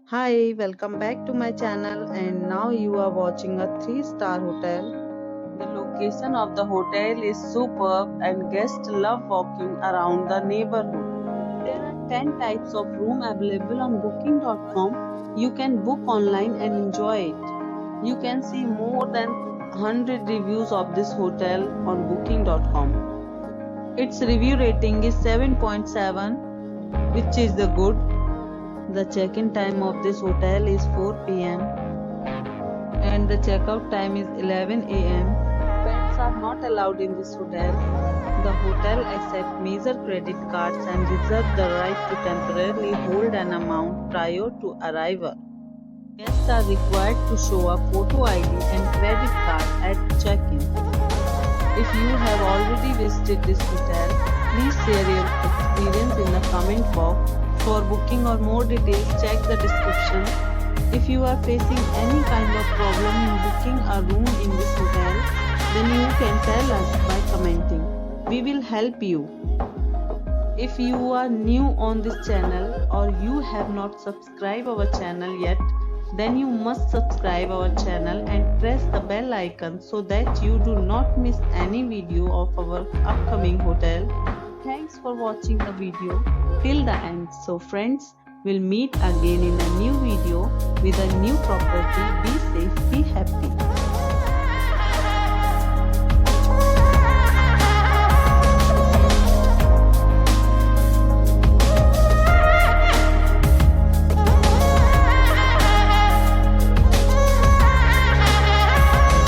Hi, welcome back to my channel, and now you are watching a 3-star hotel. The location of the hotel is superb and guests love walking around the neighborhood. There are 10 types of room available on booking.com. You can book online and enjoy it. You can see more than 100 reviews of this hotel on booking.com. Its review rating is 7.7, which is the good. The check-in time of this hotel is 4 p.m. and the checkout time is 11 a.m. Pets are not allowed in this hotel. The hotel accepts major credit cards and reserves the right to temporarily hold an amount prior to arrival. Guests are required to show a photo ID and credit card at check-in. If you have already visited this hotel, please share your experience in the comment box. For booking or more details, check the description. If you are facing any kind of problem in booking a room in this hotel, then you can tell us by commenting. We will help you. If you are new on this channel or you have not subscribed our channel yet, then you must subscribe our channel and press the bell icon so that you do not miss any video of our upcoming hotel. Thanks for watching the video till the end. So friends, we'll meet again in a new video with a new property. Be safe, be happy.